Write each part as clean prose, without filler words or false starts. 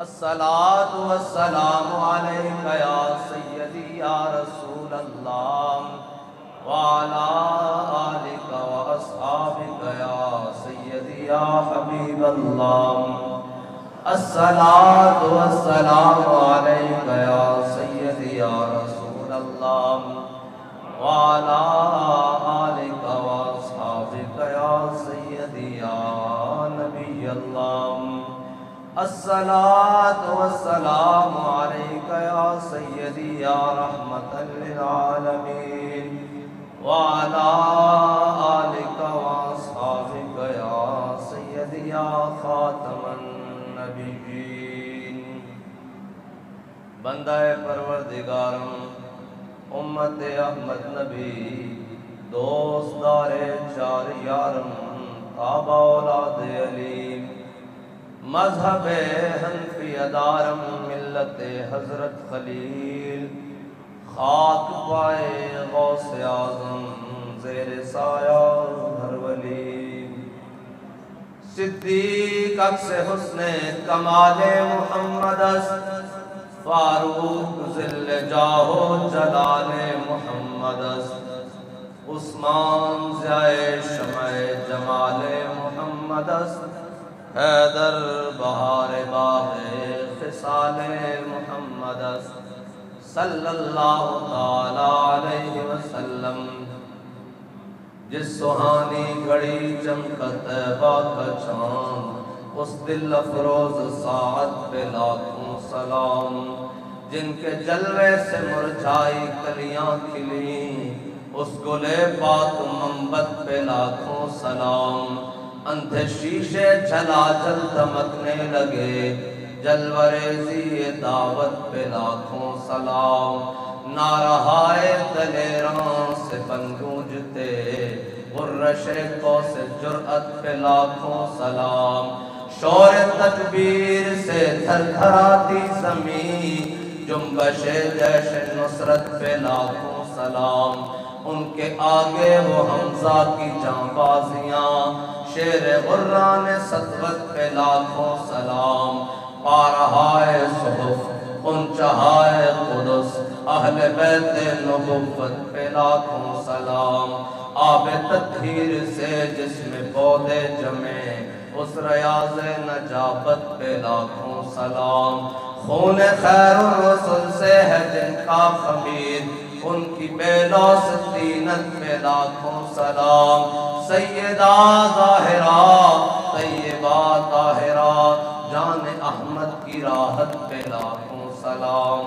الصلاة والسلام عليك يا سيدي يا رسول الله وعلى آلك وأصحابك يا سيدي يا حبيب الله. الصلاة والسلام عليك يا سيدي يا رسول الله وعلى آلك وأصحابك يا سيدي يا نبي الله. الصلاة والسلام عليك يا سيدي يا رحمة للعالمين وعلى آلك وأصحابك يا سيدي يا خاتم النبيين. بندہ پروردگارم امت احمد نبی دوست دار چار یارم تابع اولاد علیم مذہب حنفی دارم ملت حضرت خلیل خاک پائے غوث اعظم زیر سایہ ہر ولی. صدیق عکس حسن کمال محمد است فاروق ذل جاہ و جلال محمد است. عثمان ضیاء شمع جمال محمد است. حیدر بہار باغ خصال محمد است. صلی اللہ تعالی علیہ وسلم. جس سہانی گھڑی چمکت طیبہ کا چاند اس دل افروز ساعت پہ لاکھوں سلام. جن کے جلوے سے مرجھائی کلیاں کھلیں اس گلے پاک منبت پہ لاکھوں سلام. اندھے شیشے جھلا جل دمکنے لگے جلوریزی دعوت پہ لاکھوں سلام. نارہائے دلیراں سے پنگوجتے غرش کو سے جرأت پہ لاکھوں سلام. شور تکبیر سے تھر تھراتی زمین جنبش جیش نصرت پہ لاکھوں سلام. ان کے آگے وہ حمزہ کی جانبازیاں شیر غران سطوت پہ لاکھوں سلام. پارہائے صحف انچہائے قدس اہل بیت نبوت پہ لاکھوں سلام. آب تطہیر سے جس میں پودے جمے اس ریاض نجابت پہ لاکھوں سلام. خون خیر الرسل سے ہے جن کا خمیر ان کی بے لوث طینت پہ لاکھوں سلام. سیدہ ظاہرہ طیبہ طاہرہ جان احمد کی راحت پہ لاکھوں سلام.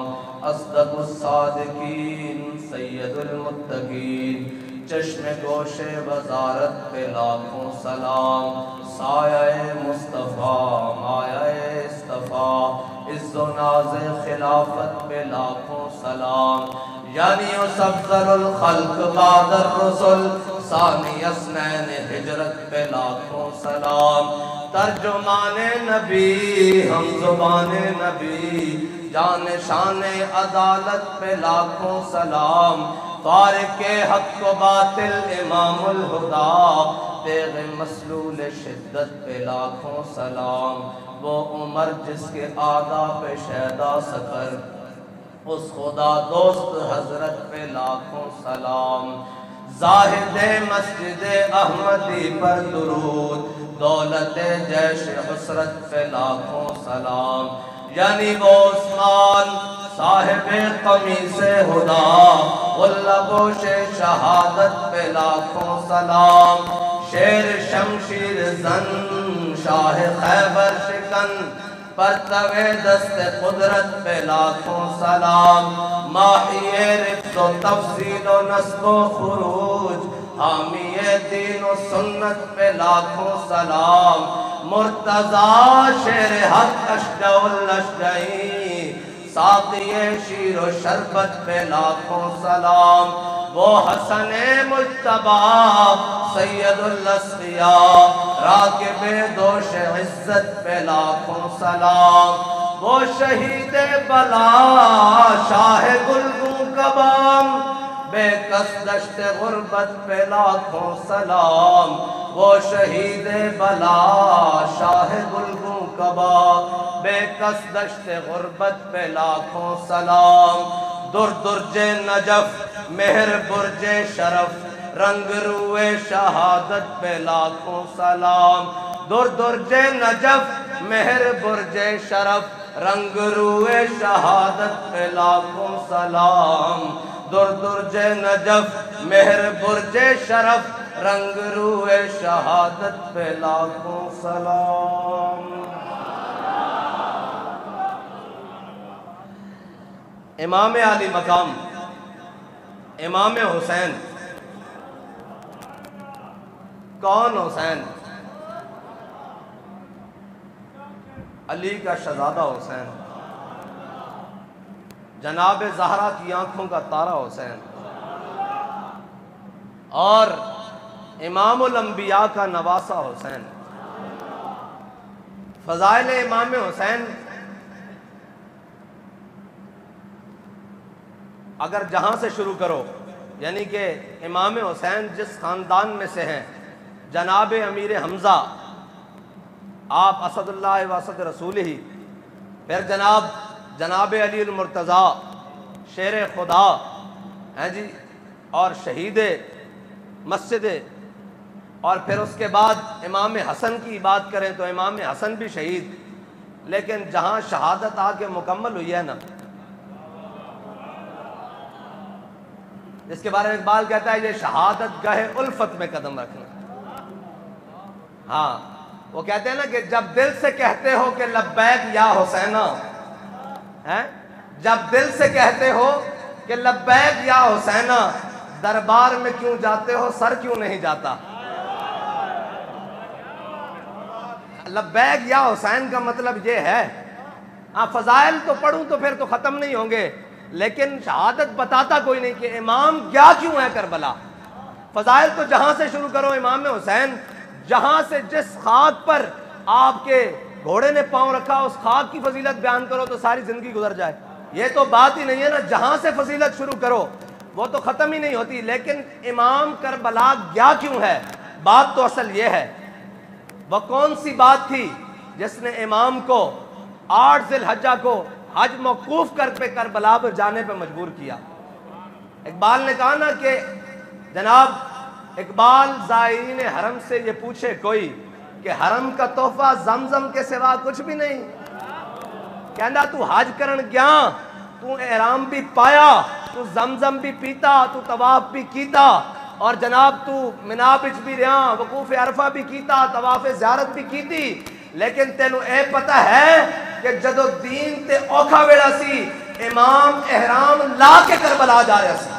اصدق الصادقین سید المتقین چشم گوش وزارت پہ لاکھوں سلام. سایہ مصطفیٰ مایہ اصطفیٰ عز و ناز خلافت پہ لاکھوں سلام. یعنی اس افضل الخلق بعد الرسل ثانی اثنین ہجرت پہ لاکھوں سلام. ترجمان نبی ہم زبان نبی جان شان عدالت پہ لاکھوں سلام. فارق حق و باطل امام الہدا تیغ مسلول شدت پہ لاکھوں سلام. وہ عمر جس کے آداب پہ شیدا سکر اس خدا دوست حضرت پہ لاکھوں سلام. زاہد مسجد احمدی پر درود دولت جیش حسرت پہ لاکھوں سلام. یعنی وہ عثمان صاحب قمیص ہدا غلبوش شہادت پہ لاکھوں سلام. شیر شمشیر زن شاہ خیبر شکن پرتوے دست قدرت پہ لاکھوں سلام. ماحی رفت و تفضیل و نسب و خروج حامی دین و سنت پہ لاکھوں سلام. مرتضی شیر حق اشجع الاشجعی ساقی شیر و شربت پہ لاکھوں سلام. وہ حسن مجتبیٰ سید الاسقیاء راکب دوش عزت پہ لاکھوں سلام. وہ شہید بلا شاہ گلگوں کبام بے کس دشت غربت پہ لاکھوں سلام. وہ شہید بلا شاہ گلگوں کبا بے کس دشت غربت پہ لاکھوں سلام، در درج نجف مہر برج شرف رنگ روئے شہادت پہ لاکھوں سلام، در درج نجف مہر برج شرف رنگ روئے شہادت پہ لاکھوں سلام، در درج نجف مہر برج شرف رنگ روئے شہادت پہ لاکھوں سلام۔ امام علی مقام امام حسین، کون حسین؟ علی کا شہزادہ حسین، جناب زہرا کی آنکھوں کا تارا حسین، اور امام الانبیاء کا نواسہ حسین۔ فضائل امام حسین اگر جہاں سے شروع کرو، یعنی کہ امام حسین جس خاندان میں سے ہیں، جناب امیر حمزہ آپ اسد اللہ و اسد رسول ہی، پھر جناب علی المرتضیٰ شیر خدا ہیں جی، اور شہید مسجد، اور پھر اس کے بعد امام حسن کی بات کریں تو امام حسن بھی شہید، لیکن جہاں شہادت آ کے مکمل ہوئی ہے نا، جس کے بارے میں اقبال کہتا ہے یہ شہادت گاہ الفت میں قدم رکھنا۔ ہاں وہ کہتے ہیں نا کہ جب دل سے کہتے ہو کہ لبیک یا حسینہ، جب دل سے کہتے ہو کہ لبیک یا حسینہ، دربار میں کیوں جاتے ہو سر کیوں نہیں جاتا؟ لبیک یا حسین کا مطلب یہ ہے، ہاں فضائل تو پڑھوں تو پھر تو ختم نہیں ہوں گے، لیکن شہادت بتاتا کوئی نہیں کہ امام کیا کیوں ہے کربلا۔ فضائل تو جہاں سے شروع کرو امام حسین، جہاں سے جس خاک پر آپ کے گھوڑے نے پاؤں رکھا اس خاک کی فضیلت بیان کرو تو ساری زندگی گزر جائے۔ یہ تو بات ہی نہیں ہے نا، جہاں سے فضیلت شروع کرو وہ تو ختم ہی نہیں ہوتی، لیکن امام کربلا گیا کیوں ہے؟ بات تو اصل یہ ہے، وہ کون سی بات تھی جس نے امام کو 8 ذی الحجہ کو حج موقوف کر پہ کربلا پر جانے پہ مجبور کیا؟ اقبال نے کہا نا کہ جناب اقبال زائرین حرم سے یہ پوچھے کوئی کہ حرم کا تحفہ زمزم کے سوا کچھ بھی نہیں، کہنا تو حج کرن گیا، تو احرام بھی پایا، تو زمزم بھی پیتا، تو طواف بھی کیتا، اور جناب تو منا بچ بھی رہا، وقوف عرفہ بھی کیتا، طواف زیارت بھی کیتی، لیکن تینوں اے پتہ ہے کہ جدو دین تے اوکھا ویڑا سی امام احرام لا کے کربلا جا رہا سی،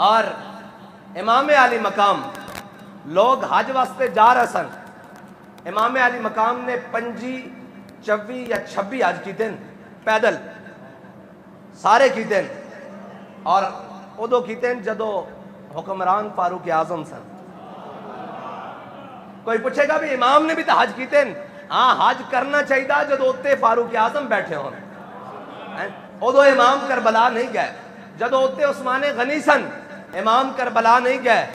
اور امام علی مقام لوگ حج واسطے جا رہے سن، امام علی مقام نے 25 24 یا 26 حج کی دن پیدل سارے کی دن، اور ادو کی دن جدو حکمران فاروق اعظم سن۔ کوئی پوچھے گا بھی امام نے بھی تو حج کی دن، ہاں حج کرنا چاہیے جدو اتے فاروق اعظم بیٹھے ہوں، ادو امام کربلا نہیں گئے، جدو اتے عثمان غنی سن امام کربلا نہیں گئے،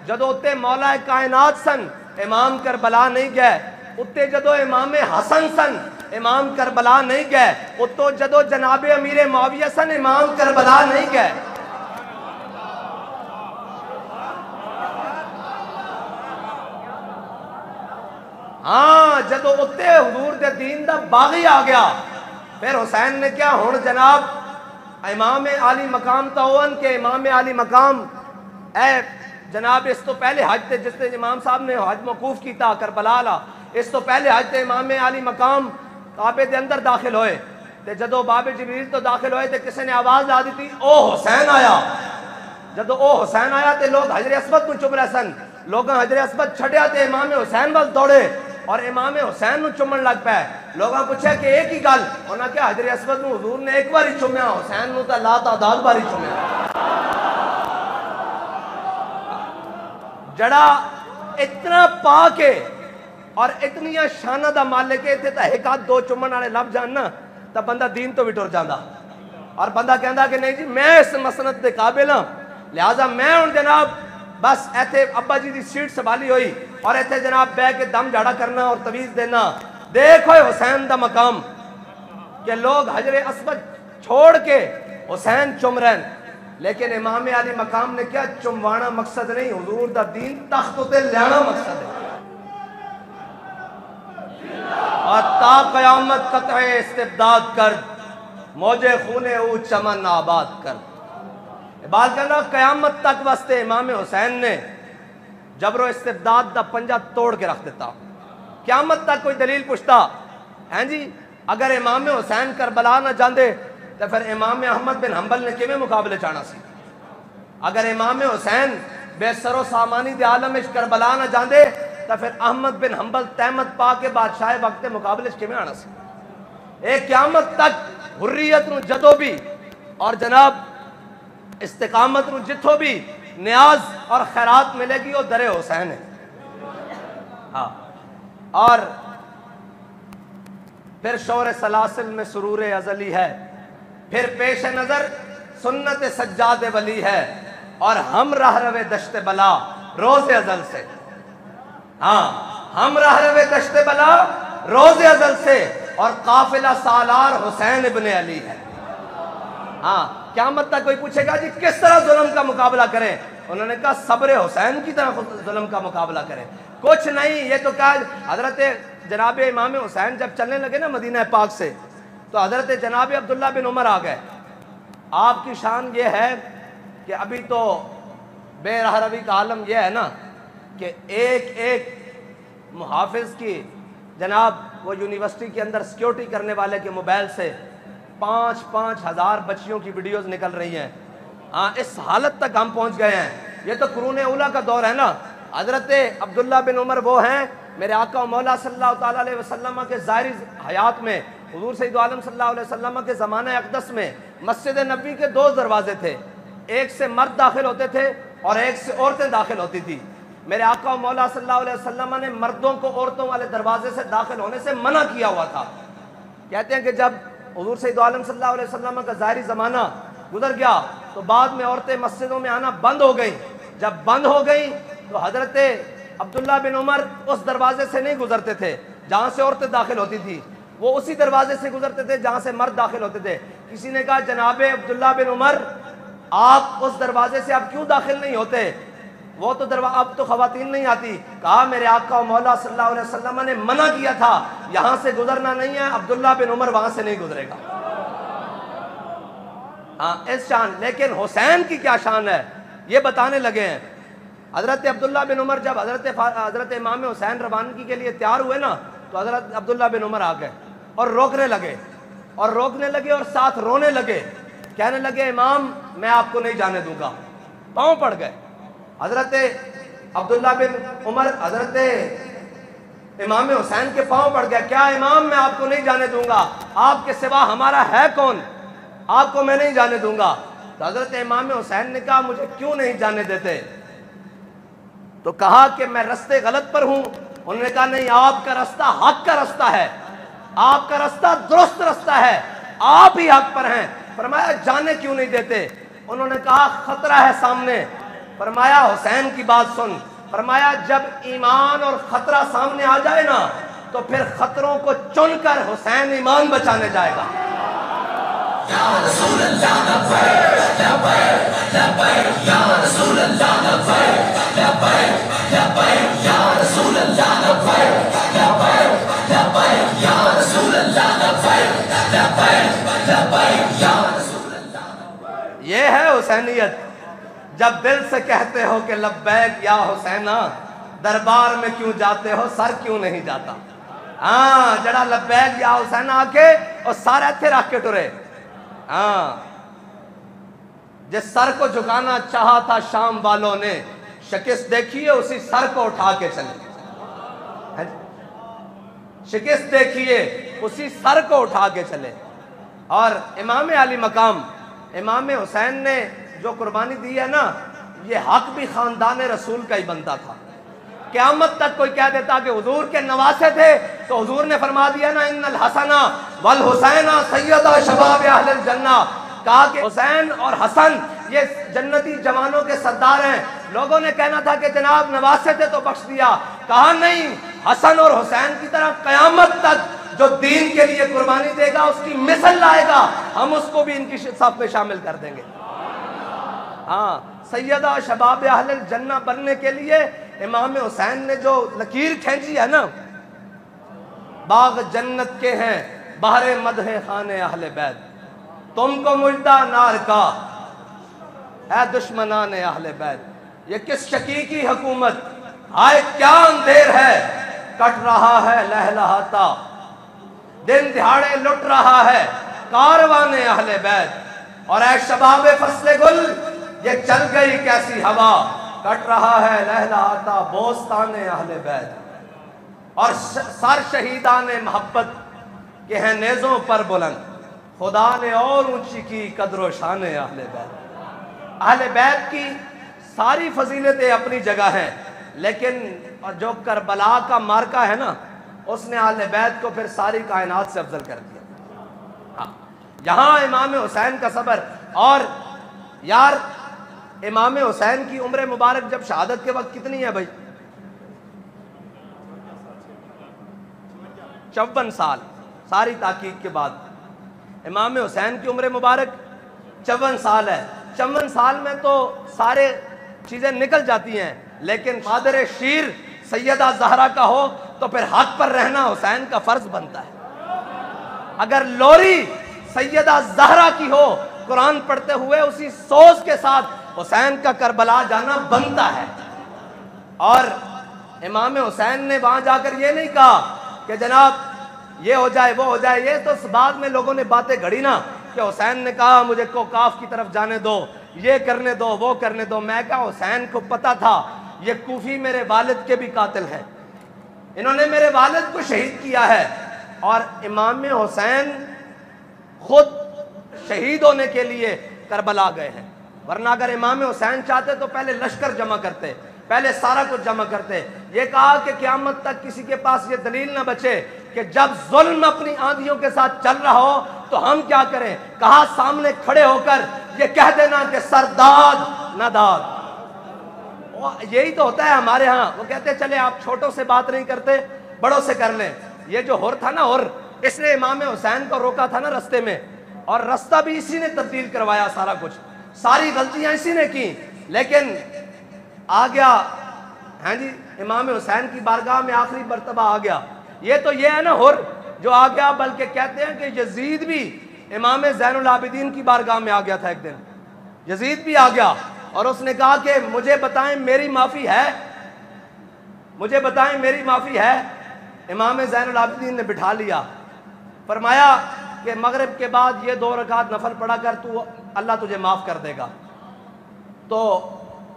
جدو اتے مولا کائنات سن امام کربلا نہیں گئے، اتے جدو امام حسن سن امام کربلا نہیں گئے، اتو جدو جناب امیر معاویہ سن امام کربلا نہیں گئے۔ ہاں جدو اتے حضور دے دین دا باغی آ گیا، پھر حسین نے کیا ہون جناب امام علی مقام تاون کے امام علی مقام اے جناب اس تو پہلے حج تے جس تے امام صاحب نے حج موقوف کیتا کربلا لا، اس تو پہلے حج تے امام علی مقام کعبے دے اندر داخل ہوئے تے جدو باب جبریل تو داخل ہوئے تے کسی نے آواز لا دی تھی او حسین آیا، جدو او حسین آیا تے لوگ حجر اسود کو چم رہے سن، لوگاں حجر اسود چھڑیا تے امام حسین وال دوڑے اور امام حسین نو چمن لگ پائے، لوگاں پوچھا کہ ایک ہی گل، انہاں کیا حجر اسود نو حضور نے ایک باری چومیا، حسین نو تا لا تعداد باری چومیا۔ جڑا اتنا پا کے اور اتنی شانہ دا مالک ہے تھے تا ایک آدھ دو چمن والے لب جاننا تا بندہ دین تو بھی ٹر جاندا، اور بندہ کہندا کہ نہیں جی میں اس مسند دے قابل ہاں، لہذا میں ہن جناب بس ایتھے ابا جی دی سیٹ سنبھالی ہوئی اور ایتھے جناب بے کے دم جھاڑا کرنا اور تویز دینا. دیکھو حسین دا مقام کہ لوگ حجر اسود چھوڑ کے حسین چم رہے ہیں. لیکن امام علی مقام نے کیا چموانا مقصد نہیں, حضور دا دین تخت تے لینا مقصد ہے. اور تا قیامت قطع استبداد کر, موجے خونے او چمن آباد کر. بات کرنا قیامت تک واسطے امام حسین نے جبر و استبداد دا پنجہ توڑ کے رکھ دیتا. قیامت تک کوئی دلیل پوچھتا ہیں جی اگر امام حسین کربلا نہ جاندے تو پھر امام احمد بن حنبل نے کیویں مقابلے چاہنا سی. اگر امام حسین بے سر و سامانی دے عالم کربلا نہ جاندے تو پھر احمد بن حنبل تحمد پا کے بادشاہ وقت مقابلے کیویں آنا سی. ایک قیامت تک حریت نو جدو بھی اور جناب استقامت نو جتھو بھی نیاز اور خیرات ملے گی وہ در حسین ہے. ہاں اور پھر شور سلاسل میں سرور ازلی ہے, پھر پیش نظر سنت سجاد ولی ہے, اور ہم راہ روے دشت بلا روز ازل سے. ہاں ہم راہ روے دشت بلا روز ازل سے, اور قافلہ سالار حسین ابن علی ہے. ہاں قیامت تک کوئی پوچھے گا جی کس طرح ظلم کا مقابلہ کریں, انہوں نے کہا صبر حسین کی طرح ظلم کا مقابلہ کریں. کچھ نہیں, یہ تو کہا حضرت جناب امام حسین جب چلنے لگے نا مدینہ پاک سے تو حضرت جناب عبداللہ بن عمر آ گئے. آپ کی شان یہ ہے کہ ابھی تو بے راہ روی کا عالم یہ ہے نا کہ ایک ایک محافظ کی جناب وہ یونیورسٹی کے اندر سیکیورٹی کرنے والے کے موبائل سے 5,000 ہزار بچیوں کی ویڈیوز نکل رہی ہیں. ہاں اس حالت تک ہم پہنچ گئے ہیں. یہ تو قرون اولیٰ کا دور ہے نا. حضرت عبداللہ بن عمر وہ ہیں میرے آقا و مولا صلی اللہ تعالیٰ علیہ وسلم کے ظاہری حیات میں, حضور سید عالم صلی اللہ علیہ وسلم کے زمانہ اقدس میں مسجد نبوی کے 2 دروازے تھے, ایک سے مرد داخل ہوتے تھے اور ایک سے عورتیں داخل ہوتی تھی. میرے آقا و مولا صلی اللہ علیہ وسلم نے مردوں کو عورتوں والے دروازے سے داخل ہونے سے منع کیا ہوا تھا. کہتے ہیں کہ جب حضور سید عالم صلی اللہ علیہ وسلم کا ظاہری زمانہ گزر گیا تو بعد میں عورتیں مسجدوں میں آنا بند ہو گئیں. جب بند ہو گئیں تو حضرت عبداللہ بن عمر اس دروازے سے نہیں گزرتے تھے جہاں سے عورتیں داخل ہوتی تھی, وہ اسی دروازے سے گزرتے تھے جہاں سے مرد داخل ہوتے تھے. کسی نے کہا جناب عبداللہ بن عمر آپ اس دروازے سے اب کیوں داخل نہیں ہوتے, وہ تو اب تو خواتین نہیں آتی. کہا میرے آقا و مولا صلی اللہ علیہ وسلم نے منع کیا تھا, یہاں سے گزرنا نہیں ہے, عبداللہ بن عمر وہاں سے نہیں گزرے گا. ہاں اس شان. لیکن حسین کی کیا شان ہے یہ بتانے لگے ہیں. حضرت عبداللہ بن عمر جب حضرت امام حسین روانگی کے لیے تیار ہوئے نا تو حضرت عبداللہ بن عمر آ گئے اور روکنے لگے اور ساتھ رونے لگے, کہنے لگے امام میں آپ کو نہیں جانے دوں گا. پاؤں پڑ گئے. حضرت عبداللہ بن عمر حضرت امام حسین کے پاؤں پڑ گیا, کیا امام میں آپ کو نہیں جانے دوں گا, آپ کے سوا ہمارا ہے کون, آپ کو میں نہیں جانے دوں گا. تو حضرت امام حسین نے کہا مجھے کیوں نہیں جانے دیتے, تو کہا کہ میں رستے غلط پر ہوں. انہوں نے کہا نہیں, آپ کا رستہ حق کا رستہ ہے, آپ کا رستہ درست رستہ ہے, آپ ہی حق پر ہیں. فرمایا جانے کیوں نہیں دیتے, انہوں نے کہا خطرہ ہے سامنے. فرمایا حسین کی بات سن. فرمایا جب ایمان اور خطرہ سامنے آ جائے نا تو پھر خطروں کو چن کر حسین ایمان بچانے جائے گا. یا رسول اللہ لبیک لبیک لبیک یا رسول اللہ لبیک لبیک لبیک یا رسول اللہ لبیک لبیک لبیک یا رسول اللہ لبیک لبیک لبیک یا رسول اللہ. یہ ہے حسینیت. جب دل سے کہتے ہو کہ لبیک یا حسینہ, دربار میں کیوں جاتے ہو, سر کیوں نہیں جاتا. ہاں جڑا لبیک یا حسینہ آ کے اور سر ایتھے رکھ کے ٹرے. ہاں جس سر کو جھکانا چاہا تھا شام والوں نے, شکست دیکھیے اسی سر کو اٹھا کے چلے. شکست دیکھیے اسی سر کو اٹھا کے چلے. اور امام علی مقام امام حسین نے جو قربانی دی ہے نا, یہ حق بھی خاندان رسول کا ہی بنتا تھا. قیامت تک کوئی کہہ دیتا کہ حضور کے نواسے تھے تو حضور نے فرما دیا نا ان الحسن والحسین سیدا شباب اہل الجنہ. کہا کہ حسین اور حسن یہ جنتی جوانوں کے سردار ہیں. لوگوں نے کہنا تھا کہ جناب نواسے تھے تو بخش دیا. کہا نہیں، حسن اور حسین کی طرح قیامت تک جو دین کے لیے قربانی دے گا، اس کی مثل لائے گا، ہم اس کو بھی ان کی صف میں شامل کر دیں گے. ہاں، سیدہ شباب اہل الجنہ بننے کے لیے امام حسین نے جو لکیر کھینچی ہے نا، باغ جنت کے ہیں بہر مدح خان اہل بیت، تم کو مجدہ نار کا اے دشمنان اہل بیت. یہ کس شقی کی حکومت، آئے کیا اندھیر ہے، کٹ رہا ہے لہلہاتا، دن دہاڑے لٹ رہا ہے کاروان اہل بیت. اور اے شباب فصل گل، یہ چل گئی کیسی ہوا، کٹ رہا ہے لہلہاتا بوستان اہل بیت. اور سر شہیدان محبت کے ہیں نیزوں پر بلند، خدا نے اور اونچی کی قدر و شان اہل بیت. اہل بیت کی ساری فضیلتیں اپنی جگہ ہیں، لیکن جو کربلا کا مارکا ہے نا، اس نے اہل بیت کو پھر ساری کائنات سے افضل کر دیا. یہاں امام حسین کا صبر. اور یار امام حسین کی عمر مبارک جب شہادت کے وقت کتنی ہے بھائی؟ 54 سال. ساری تحقیق کے بعد امام حسین کی عمر مبارک 54 سال ہے. 54 سال میں تو سارے چیزیں نکل جاتی ہیں، لیکن مادر شیر سیدہ زہرا کا ہو تو پھر حق پر رہنا حسین کا فرض بنتا ہے. اگر لوری سیدہ زہرا کی ہو، قرآن پڑھتے ہوئے اسی سوز کے ساتھ حسین کا کربلا جانا بنتا ہے. اور امام حسین نے وہاں جا کر یہ نہیں کہا کہ جناب یہ ہو جائے وہ ہو جائے. یہ تو بعد میں لوگوں نے باتیں گھڑی نا کہ حسین نے کہا مجھے کوکاف کی طرف جانے دو، یہ کرنے دو وہ کرنے دو. میں کہا حسین کو پتا تھا یہ کوفی میرے والد کے بھی قاتل ہیں، انہوں نے میرے والد کو شہید کیا ہے. اور امام حسین خود شہید ہونے کے لیے کربلا گئے ہیں، ورنہ اگر امام حسین چاہتے تو پہلے لشکر جمع کرتے، پہلے سارا کچھ جمع کرتے. یہ کہا کہ قیامت تک کسی کے پاس یہ دلیل نہ بچے کہ جب ظلم اپنی آندھیوں کے ساتھ چل رہا ہو تو ہم کیا کریں. کہا سامنے کھڑے ہو کر یہ کہہ دینا کہ سرداد نہ داد. یہی تو ہوتا ہے ہمارے ہاں. وہ کہتے ہیں چلے آپ چھوٹوں سے بات نہیں کرتے، بڑوں سے کر لیں. یہ جو ہر تھا نا، ہر اس نے امام حسین کو روکا تھا نا رستے میں، اور رستہ بھی اسی نے تبدیل کروایا، سارا کچھ، ساری غلطیاں اسی نے کی. لیکن آ گیا، ہاں جی، امام حسین کی بارگاہ میں آخری مرتبہ آ گیا. یہ تو یہ ہے نا ہر جو آ گیا، بلکہ کہتے ہیں کہ یزید بھی امام زین العابدین کی بارگاہ میں آ گیا تھا. ایک دن یزید بھی آ گیا اور اس نے کہا کہ مجھے بتائیں میری معافی ہے، مجھے بتائیں میری معافی ہے. امام زین العابدین نے بٹھا لیا، فرمایا کہ مغرب کے بعد یہ 2 رکعت نفل پڑھا کر تو اللہ تجھے معاف کر دے گا. تو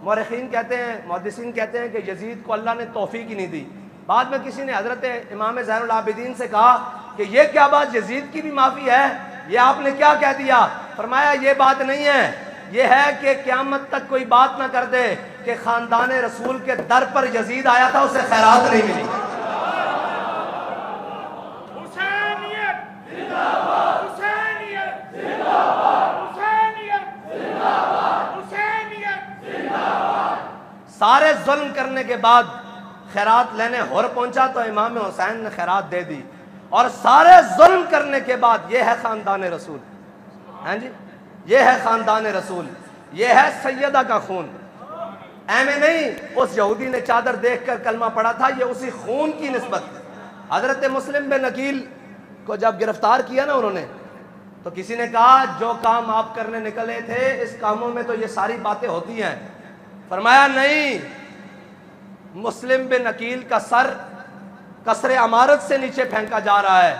مورخین کہتے ہیں، محدثین کہتے ہیں کہ یزید کو اللہ نے توفیق ہی نہیں دی. بعد میں کسی نے حضرت امام زین العابدین سے کہا کہ یہ کیا بات، یزید کی بھی معافی ہے، یہ آپ نے کیا کہہ دیا؟ فرمایا یہ بات نہیں ہے، یہ ہے کہ قیامت تک کوئی بات نہ کر دے کہ خاندان رسول کے در پر یزید آیا تھا، اسے خیرات نہیں ملی. سارے ظلم کرنے کے بعد خیرات لینے ہور پہنچا تو امام حسین نے خیرات دے دی. اور سارے ظلم کرنے کے بعد یہ ہے خاندان رسول، ہاں جی، یہ ہے خاندان رسول، یہ ہے سیدہ کا خون. میں نہیں اس یہودی نے چادر دیکھ کر کلمہ پڑھا تھا، یہ اسی خون کی نسبت. حضرت مسلم بن عقیل کو جب گرفتار کیا نا انہوں نے، تو کسی نے کہا جو کام آپ کرنے نکلے تھے اس کاموں میں تو یہ ساری باتیں ہوتی ہیں. فرمایا نہیں، مسلم بن عقیل کا سر قصر عمارت سے نیچے پھینکا جا رہا ہے،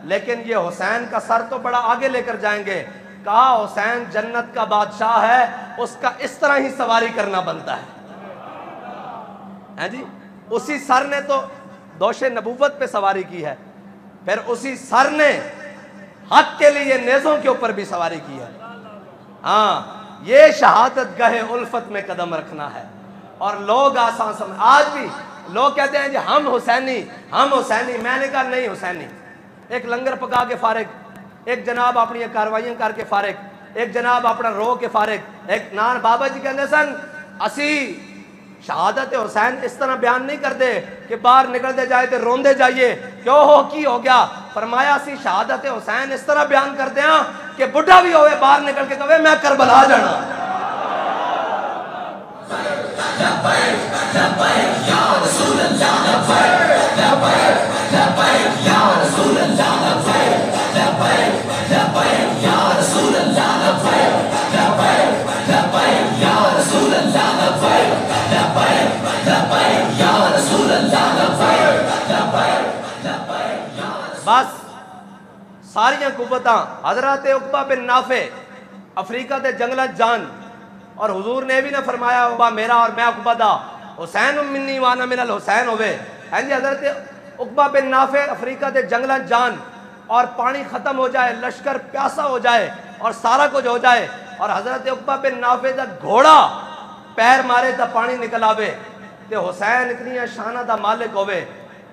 لیکن یہ حسین کا سر تو بڑا آگے لے کر جائیں گے. کہا حسین جنت کا بادشاہ ہے، اس کا اس طرح ہی سواری کرنا بنتا ہے. جی، اسی سر نے تو دوش نبوت پہ سواری کی ہے، پھر اسی سر نے حق کے لیے نیزوں کے اوپر بھی سواری کی ہے. ہاں، یہ شہادت گاہ الفت میں قدم رکھنا ہے. اور لوگ آسان سمجھ، آج بھی لوگ کہتے ہیں جی ہم حسینی ہم حسینی. میں نے کہا نہیں حسینی. ایک لنگر پکا کے فارغ، ایک جناب اپنی کاروائیاں کر کے فارغ، ایک جناب اپنا رو کے فارغ ایک نان بابا جی کہندے سن اسی شہادت حسین اس طرح بیان نہیں کرتے کہ باہر نکلتے جائے تو روندے جائیے کیوں ہو کی ہو گیا. فرمایا اسی شہادت حسین اس طرح بیان کرتے ہیں کہ بڑھا بھی ہوئے باہر نکل کے کہے میں کربلا جانا. بس ساریاں قوتاں حضرت عقبہ بن نافع افریقہ دے جنگلت جان اور حضور نے بھی نہ فرمایا عقبہ میرا اور میں عقبہ دا حسین منی وانا من الحسین ہوئے. ہاں جی حضرت عقبہ بن نافع افریقہ دے جنگلت جان اور پانی ختم ہو جائے لشکر پیاسا ہو جائے اور سارا کچھ ہو جائے اور حضرت عقبہ بن نافع دا گھوڑا پیر مارے تا پانی نکل آوے تے حسین اتنی شانہ دا مالک ہوئے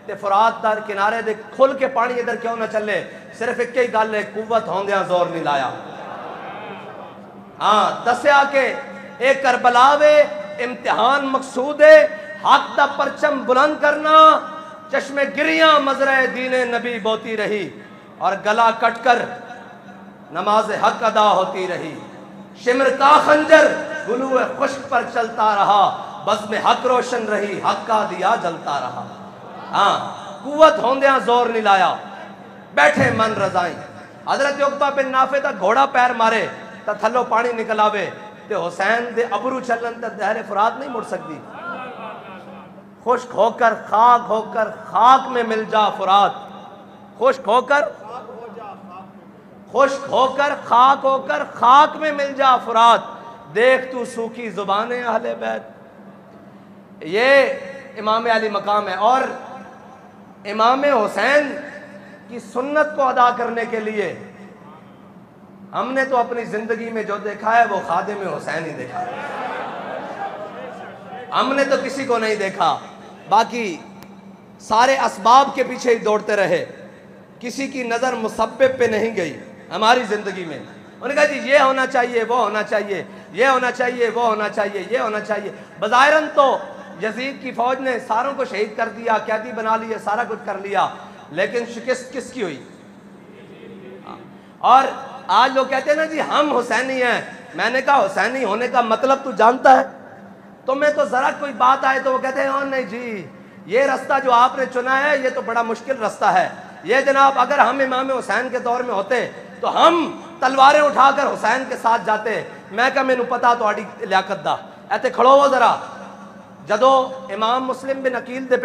تے فرات دار کنارے دے کھل کے پانی ادھر کیوں نہ چلے. صرف ایک ہی گل ہے قوت ہوندیاں زور نہیں لایا. ہاں دسیا کہ ایک کربلا وے امتحان مقصود ہے حق دا پرچم بلند کرنا چشم گریاں مزرع دین نبی بوتی رہی اور گلا کٹ کر نماز حق ادا ہوتی رہی. شمر کا خنجر گلو خشک پر چلتا رہا بزم حق روشن رہی حق کا دیا جلتا رہا. ہاں قوت ہوندیاں زور نہیں لایا بیٹھے من رضائیں. حضرت عقبہ بن نافع دا گھوڑا پیر مارے تا تھلو پانی نکل آوے تے حسین دے ابرو چلن تے دہر فرات نہیں مڑ سکتی. خشک ہو کر خاک میں مل جا فرات خشک ہو کر خاک میں مل جا فرات دیکھ تو سوکھی زبانیں اہل بیت. یہ امام علی مقام ہے اور امام حسین کی سنت کو ادا کرنے کے لیے ہم نے تو اپنی زندگی میں جو دیکھا ہے وہ خادم حسین ہی دیکھا ہے. ہم نے تو کسی کو نہیں دیکھا باقی سارے اسباب کے پیچھے ہی دوڑتے رہے کسی کی نظر مسبب پہ نہیں گئی ہماری زندگی میں. انہوں نے کہا جی یہ ہونا چاہیے وہ ہونا چاہیے یہ ہونا چاہیے وہ ہونا چاہیے یہ ہونا چاہیے. بظاہراً تو یزید کی فوج نے ساروں کو شہید کر دیا قیدی بنا لیے سارا کچھ کر لیا لیکن شکست کس کی ہوئی. اور آج لوگ کہتے ہیں نا جی ہم حسینی ہیں. میں نے کہا حسینی ہونے کا مطلب تو جانتا ہے. تمہیں تو ذرا کوئی بات آئے تو وہ کہتے ہیں نہیں جی یہ رستہ جو آپ نے چنا ہے یہ تو بڑا مشکل رستہ ہے. یہ جناب اگر ہم امام حسین کے دور میں ہوتے تو ہم تلواریں اٹھا کر حسین کے ساتھ جاتے. میں کہا میں نے پتا تھوڑی لیاقت دا ایتے کھڑو ہو ذرا. جدو امام مسلم بن عقیل دے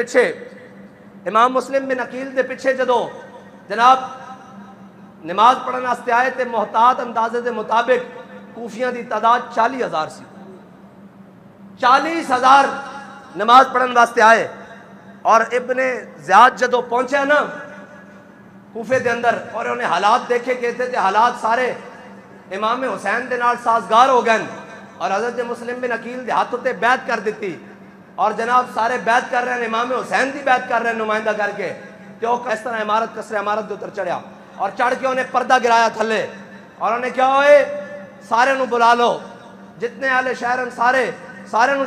پیچھے جدو جناب نماز پڑھنے واسطے آئے تے محتاط اندازے دے مطابق کوفیاں دی تعداد 40,000 سی. 40,000 نماز پڑھنے واسطے آئے اور ابن زیاد جدو پہنچے نا کوفے دے اندر اور انہیں حالات دیکھے کہتے تھے حالات سارے امام حسین دے نال سازگار ہو گئے اور حضرت مسلم بن عقیل دے ہاتھوں تے بیعت کر دیتی اور جناب سارے بیعت کر رہے ہیں امام حسین دی بیعت کر رہے ہیں نمائندہ کر کے. تو اس طرح عمارت کسر عمارت دے اتر چڑھیا اور چڑھ کے انہیں پردہ گرایا تھلے اور انہیں کیا ہوئے سارے نو بلا لو جتنے اہل شہر سارے نو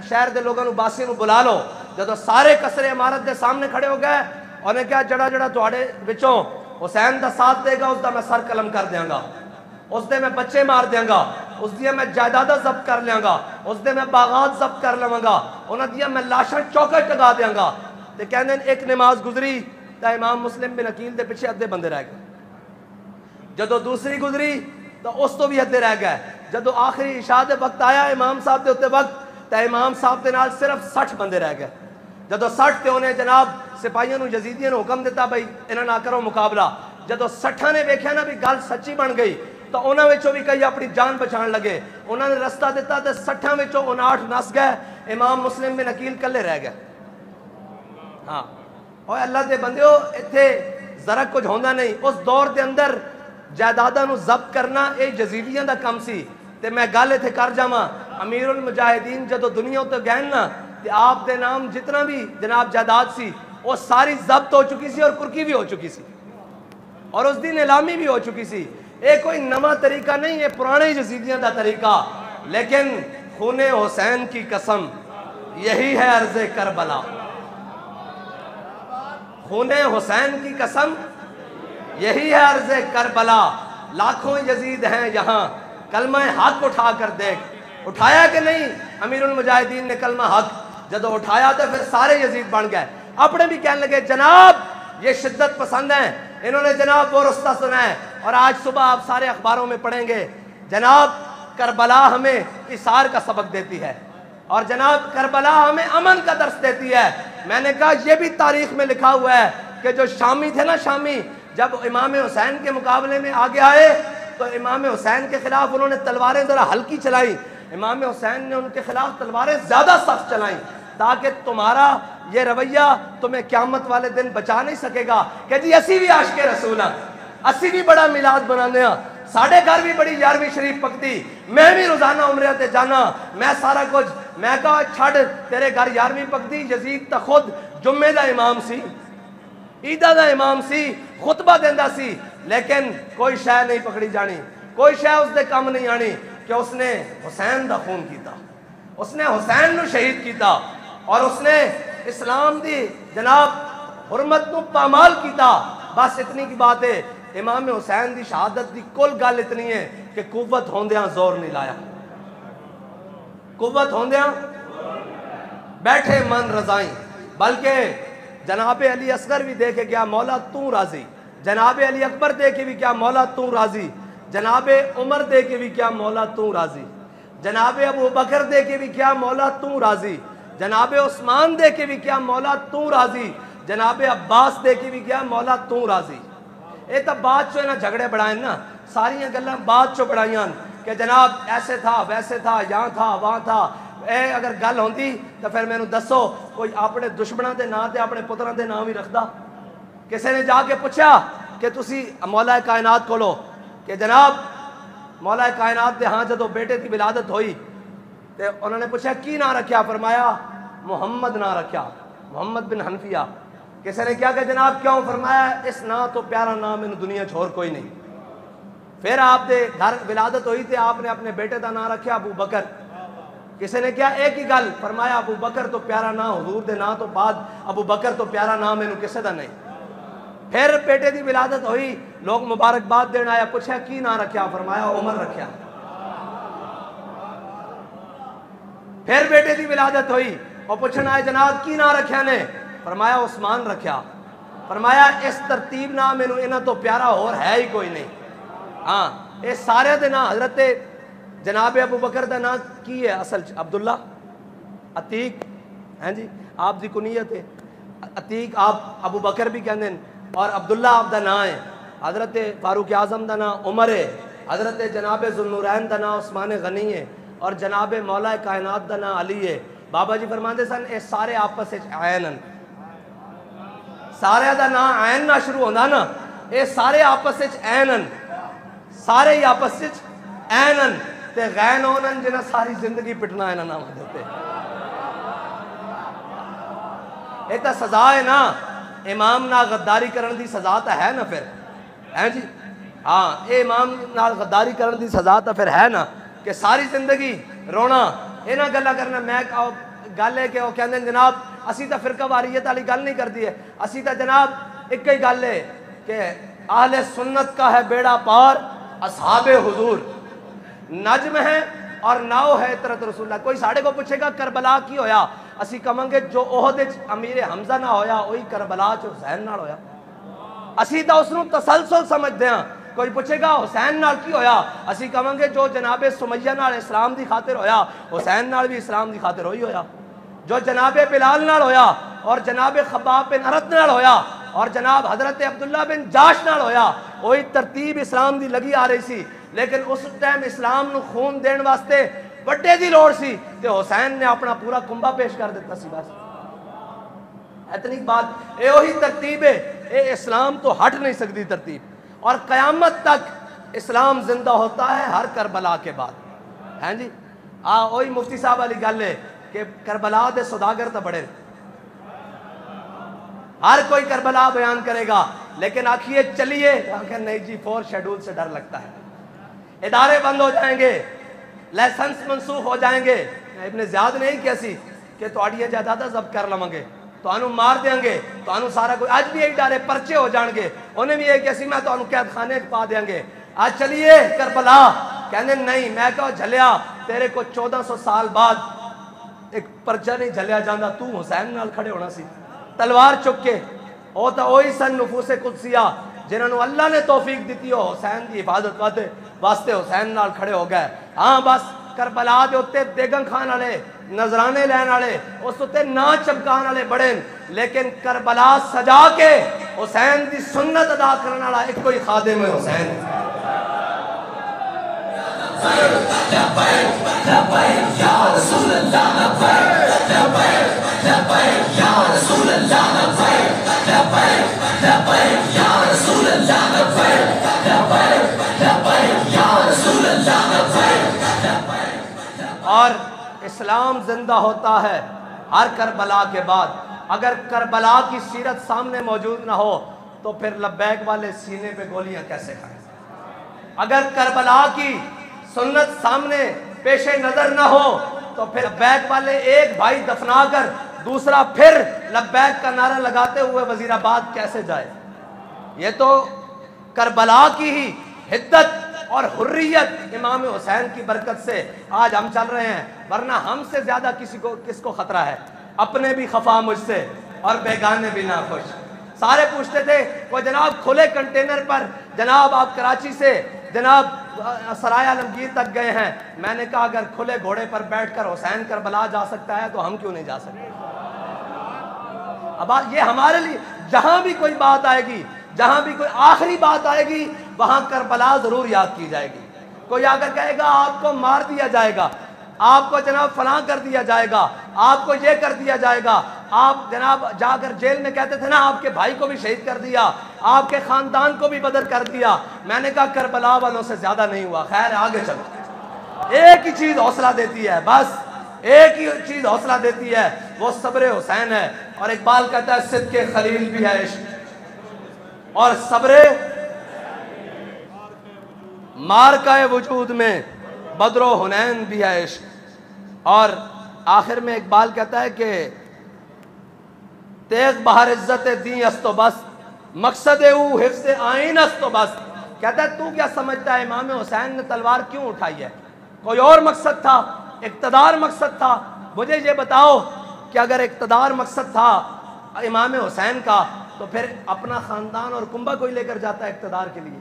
شہر دے لوگوں نو باسی نو بلا لو. جدو سارے کسر عمارت دے سامنے کھڑے ہو گئے انہیں کیا جڑا تواڈے وچوں حسین دا ساتھ دے گا اس دا میں سر قلم کر دیاں گا اس دے میں بچے مار دیاں گا اس دیا میں جائیدادہ ضبط کر لیاں گا اس دے میں باغات ضبط کر لواں گا انہاں دیا میں لاشاں چوکٹ ٹگا دیاں گا. تے کہندے ایک نماز گزری تا امام مسلم بن عقیل دے پیچھے ادھے بندے رہ گئے. جدو دوسری گزری تو اس تو بھی ادھے رہ گئے. جدو آخری عشاء دے وقت آیا امام صاحب دے ہوتے وقت تا امام صاحب دے نال صرف 60 بندے رہ گئے. جدو 60 تے انہیں جناب سپاہیاں نو یزیدیاں نو حکم دیتا بھائی انہاں نہ کرو مقابلہ. جدو 60 نے ویکھیا نا بھی گل سچی بن گئی تو انہاں وچوں بھی کئی اپنی جان بچان لگے. انہاں نے رستہ دیتا تے 60 وچوں 59 نس گئے امام مسلم بن عقیل کلے رہ گئے. ہاں اوے اللہ دے بندیو ایتھے ذرا کچھ ہوندا نہیں. اس دور دے اندر جائیداداں نو ضبط کرنا اے یزیدیاں دا کم سی. تے میں گل ایتھے کر جاواں امیر المجاہدین جدو دنیا تے گئے نا تے آپ دے نام جتنا بھی جناب جائیداد سی وہ ساری ضبط ہو چکی سی اور کرکی بھی ہو چکی سی اور اس دن نیلامی بھی ہو چکی سی. یہ کوئی نواں طریقہ نہیں، یہ پرانے یزیدیاں دا طریقہ، لیکن خون حسین کی قسم یہی ہے عرض کربلا، خون حسین کی قسم یہی ہے عرض کربلا، لاکھوں یزید ہیں یہاں، کلمہ حق اٹھا کر دیکھ، اٹھایا کہ نہیں امیر المجاہدین نے کلمہ حق؟ جدو اٹھایا تو پھر سارے یزید بن گئے، اپنے بھی کہنے لگے جناب یہ شدت پسند ہیں، انہوں نے جناب وہ رستہ سنا ہے، اور آج صبح آپ سارے اخباروں میں پڑھیں گے جناب کربلا ہمیں اثار کا سبق دیتی ہے، اور جناب کربلا ہمیں امن کا درس دیتی ہے۔ میں نے کہا یہ بھی تاریخ میں لکھا ہوا ہے کہ جو شامی تھے نا، شامی جب امام حسین کے مقابلے میں آگے آئے تو امام حسین کے خلاف انہوں نے تلواریں ذرا ہلکی چلائیں، امام حسین نے ان کے خلاف تلواریں زیادہ سخت چلائیں، تاکہ تمہارا یہ رویہ تمہیں قیامت والے دن بچا نہیں سکے گا کہ جی اسی بھی عاشق رسول ہیں، اسی بھی بڑا میلاد بنانے ہیں، ساڑھے گھر بھی بڑی 11ویں شریف پکتی، میں بھی روزانہ عمرے تے جانا، میں سارا کچھ، میں کہا چھڑ تیرے گھر 11ویں پکتی، یزید تا خود جمعے دا امام سی، عیدہ دا امام سی، خطبہ دیندہ سی، لیکن کوئی شے نہیں پکڑی جانی، کوئی شے اس دے کم نہیں آنی کہ اس نے حسین دا خون کیتا، اس نے حسین نو شہید کیتا، اور اس نے اسلام دی جناب حرمت نو پامال کیتا۔ بس اتنی کی بات ہے، امام حسین دی شہادت دی کل گل اتنی ہے کہ قوت ہوندیاں زور نہیں لایا، قوت ہوندیاں بیٹھے من رضائیں، بلکہ جناب علی اصغر بھی دے کے گیا مولا تو راضی، جناب علی اکبر دے کے بھی کیا مولا تو راضی، جناب عمر دے کے بھی کیا مولا تو راضی، جناب ابو بکر دے کے بھی کیا مولا تو راضی، جناب عثمان دے کے بھی کیا مولا تو راضی، جناب عباس دے کے بھی کیا مولا تو راضی۔ اے تب بات چو نا جھگڑے بڑھائیں نا، ساری گلاں بات چو بڑھائیاں کہ جناب ایسے تھا ویسے تھا، یہاں تھا وہاں تھا، اے اگر گل ہوندی تو پھر میں نو دسو کوئی اپنے دشمنوں دے نام تے اپنے پتراں دے نام ہی رکھدا؟ کسی نے جا کے پوچھا کہ تسی مولا کائنات کھولو کہ جناب مولا کائنات دے ہاں جدو بیٹے کی ولادت ہوئی تے انہوں نے پوچھا کی نام رکھیا؟ فرمایا محمد نام رکھیا، محمد بن حنفیہ۔ کسی نے کیا کہ جناب کیوں؟ فرمایا اس نام تو پیارا نام ان دنیا چھوڑ کوئی نہیں۔ پھر آپ دے گھر ولادت ہوئی تے آپ نے اپنے بیٹے دا نام رکھیا ابو بکر۔ کسی نے کیا ایک ہی گل، فرمایا ابو بکر تو پیارا نام حضور دے نام تو بعد ابو بکر تو پیارا نام انہوں کسے دا نہیں۔ پھر بیٹے دی ولادت ہوئی، لوگ مبارکباد دینا آیا، پوچھا کی نام رکھیا؟ فرمایا عمر رکھیا۔ پھر بیٹے دی ولادت ہوئی اور پوچھنا ہے جناب کی نام رکھیا نے؟ فرمایا عثمان رکھیا۔ فرمایا اس ترتیب نام انہاں تو پیارا اور ہے ہی کوئی نہیں۔ ہاں یہ سارے دے نام حضرت جناب ابو بکر دا نام کی ہے اصل عبداللہ عتیق ہیں جی، آپ دی کنیت ہے عتیق، آپ ابو بکر بھی کہندے ہیں، اور عبداللہ آپ دا نام ہے، حضرت فاروق اعظم دا نام عمر ہے، حضرت جناب ذوالنورین دا نام عثمان غنی ہے، اور جناب مولا کائنات دا نام علی ہے۔ بابا جی فرماندے سن اے سارے آپس وچ عین ہیں، سارے دا نام عین نہ شروع ہوندا نا، اے سارے آپس وچ عین ہیں، سارے ہی آپس وچ عین ہیں تے غین ہونن جنہاں ساری زندگی پٹنا انہاں نام دیتے۔ اے تا سزا ہے نا، امام نال غداری کرن دی سزا تا ہے نا پھر، ہیں جی ہاں اے امام نال غداری کرن دی سزا تا پھر ہے نا کہ ساری زندگی رونا انہاں گلا کرنا۔ میں گل ہے کہ وہ کہندے ہیں جناب اسی تا فرقہ واریت والی گل نہیں کردی ہے، اسی تا جناب ایک ہی گل ہے کہ اہل سنت کا ہے بیڑا پار، اصحاب حضور نجم ہے اور ناؤ ہے عطرت رسول اللہ۔ کوئی ساڑھے کو پوچھے گا کربلا کی ہویا، اسی کہاں گے جو احد وچ امیر حمزہ نہ ہویا وہی کربلا چ حسین نال ہویا، اسی تا اس نو تسلسل سمجھدے ہاں۔ کوئی پوچھے گا حسین نال کی ہویا، اسی کہاں گے جو جناب سمیہ نال اسلام دی خاطر ہویا حسین نال بھی اسلام دی خاطر ہوئی ہویا، جو جناب بلال نال ہویا اور جناب خباب بن ارت نال ہویا اور جناب حضرت عبداللہ بن جاش نال ہویا، وہی ترتیب اسلام دی لگی آ رہی سی، لیکن اس ٹائم اسلام نو خون دین واسطے بڑے دی لوڑ سی تے حسین نے اپنا پورا کنبہ پیش کر دیتا سی۔ بس اتنی بات، اے وہی ترتیب ہے، اے اسلام تو ہٹ نہیں سکتی ترتیب، اور قیامت تک اسلام زندہ ہوتا ہے ہر کربلا کے بعد، ہیں جی وہی مفتی صاحب والی گل ہے کہ کربلا دے سوداگر تو بڑے، ہر کوئی کربلا بیان کرے گا، لیکن آخیے چلیے، نہیں جی فور شیڈول سے ڈر لگتا ہے، ادارے بند ہو جائیں گے، لائسنس منسوخ ہو جائیں گے۔ ابن زیاد نے ہی کیسی کہ تواڈیاں جائیداداں ضبط کر لواں گے، تانوں مار دیں گے، تانوں سارا کوئی، آج بھی یہی ڈر ہے، پرچے ہو جان گے، انہیں بھی یہی کیسی میں تانوں قید خانے پا دیں گے۔ آج چلیے کربلا، کہنے نہیں، میں کہو جھلیا تیرے کو 1400 سال بعد ایک پرچہ نہیں جھلیا جاندہ، تو حسین نال کھڑے ہونا سی تلوار چک کے۔ او تا وہی سن نفوس قدسیہ جنہوں اللہ نے توفیق دیتی ہو حسین دی حفاظت واسطے حسین نال کھڑے ہو گئے۔ ہاں بس کربلا دے اتے دیگن کھان والے، نظرانے لین والے، اس اتے نا چمکان والے بڑے، لیکن کربلا سجا کے حسین دی سنت ادا کرنے والا ایک کوئی خادم ہے حسین۔ اور اسلام زندہ ہوتا ہے ہر کربلا کے بعد۔ اگر کربلا کی سیرت سامنے موجود نہ ہو تو پھر لبیک والے سینے پہ گولیاں کیسے کھائیں؟ اگر کربلا کی سنت سامنے پیش نظر نہ ہو تو پھر لبیک والے ایک بھائی دفنا کر دوسرا پھر لبیک کا نعرہ لگاتے ہوئے وزیر آباد کیسے جائے؟ یہ تو کربلا کی ہی حدت اور حریت امام حسین کی برکت سے آج ہم چل رہے ہیں، ورنہ ہم سے زیادہ کس کو خطرہ ہے؟ اپنے بھی خفا مجھ سے اور بیگانے بھی ناخوش۔ سارے پوچھتے تھے وہ جناب کھلے کنٹینر پر جناب آپ کراچی سے جناب سرائے عالمگیر تک گئے ہیں، میں نے کہا اگر کھلے گھوڑے پر بیٹھ کر حسین کربلا جا سکتا ہے تو ہم کیوں نہیں جا سکتے؟ اب یہ ہمارے لیے جہاں بھی کوئی بات آئے گی، جہاں بھی کوئی آخری بات آئے گی، وہاں کربلا ضرور یاد کی جائے گی۔ کوئی آ کر کہے گا آپ کو مار دیا جائے گا، آپ کو جناب فلاں کر دیا جائے گا، آپ کو یہ کر دیا جائے گا، آپ جناب جا کر جیل میں کہتے تھے نا آپ کے بھائی کو بھی شہید کر دیا، آپ کے خاندان کو بھی بدر کر دیا۔ میں نے کہا کربلا والوں سے زیادہ نہیں ہوا، خیر آگے چلو۔ ایک ہی چیز حوصلہ دیتی ہے، بس ایک ہی چیز حوصلہ دیتی ہے، وہ صبر حسین ہے۔ اور اقبال کہتا ہے صدق خلیل بھی ہے عشق، اور صبر مارکہ وجود میں بدر و حنین بھی ہے عشق۔ اور آخر میں اقبال کہتا ہے کہ تیغ بہر عزت دین است و بس، مقصد او حفظ آئین است و بس۔ کہتا ہے تو کیا سمجھتا ہے امام حسین نے تلوار کیوں اٹھائی ہے؟ کوئی اور مقصد تھا، اقتدار مقصد تھا؟ مجھے یہ بتاؤ کہ اگر اقتدار مقصد تھا امام حسین کا تو پھر اپنا خاندان اور کنبہ کوئی لے کر جاتا ہے اقتدار کے لیے؟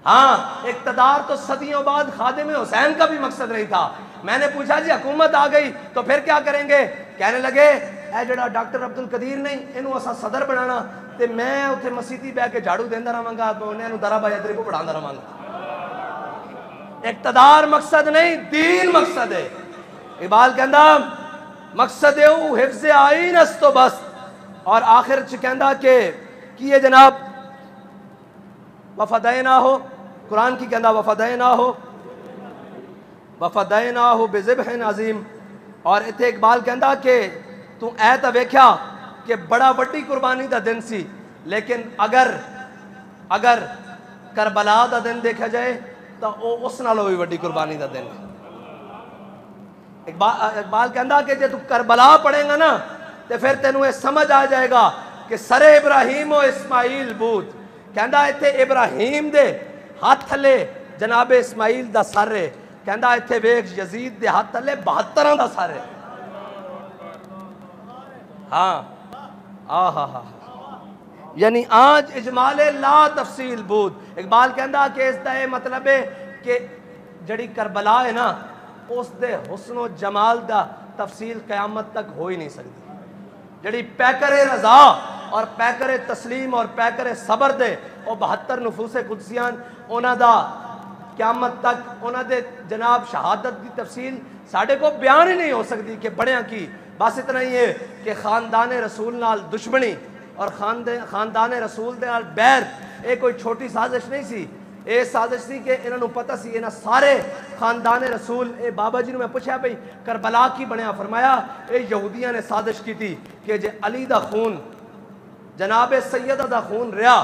ہاں اقتدار تو صدیوں بعد خادم حسین کا بھی مقصد نہیں تھا۔ میں نے پوچھا جی حکومت آ گئی تو پھر کیا کریں گے؟ کہنے لگے اے جڑا ڈاکٹر عبدالقدیر نہیں انہوں اسا صدر بنانا تے میں اتھے مسیتی بہ کے جھاڑو دیندہ رہاں گا، انہوں درہ بائی ادری کو پڑھاندہ رہاں گا۔ اقتدار مقصد نہیں، دین مقصد ہے۔ اقبال کہندہ مقصد او حفظ آئین است و بس، اور آخر کہندہ کہ یہ جناب وفدینا ہو، قرآن کی کہندہ وفدینا ہو وفدینا ہو بذبح عظیم۔ اور اتھے اقبال کہندہ کہ تو اے تا ویکھیا کہ بڑا وڈی قربانی دا دن سی، لیکن اگر کربلا دا دن دیکھا جائے تو اس نالوں بھی وڈی قربانی دا دن ہے۔ اقبال کہندہ کہ جے تو کربلا پڑھیں گا نا تو پھر تینوں یہ سمجھ آ جائے گا کہ سر ابراہیم و اسماعیل بود۔ کہندہ اتھے ابراہیم دے ہاتھ تھلے جناب اسماعیل دا سر ہے، کہندہ اتھے ویکھ یزید دے ہاتھ تھلے 72 دا سر ہے۔ ہاں آہا یعنی آج اجمال لا تفصیل بود۔ اقبال کہندہ کہ اس دا یہ مطلب ہے کہ جڑی کربلا ہے نا اس دے حسن و جمال دا تفصیل قیامت تک ہو ہی نہیں سکتی۔ جڑی پیکر رضا اور پیکر تسلیم اور پیکر صبر دے وہ 72 نفوس قدسیان اونا دا قیامت تک اونا دے جناب شہادت دی تفصیل ساڑھے کو بیان ہی نہیں ہو سکتی کہ بڑیاں کی۔ بس اتنا ہی ہے کہ خاندان رسول نال دشمنی اور خاندان رسول دے نال بیر یہ کوئی چھوٹی سازش نہیں سی، یہ سازش سی کہ انہوں پتہ سی انہاں سارے خاندان رسول اے بابا جی نے میں پوچھا بھئی کربلا کی بنیا؟ فرمایا اے یہودیاں نے سازش کی تھی کہ جے علی دا خون جناب سیدہ دا خون رہا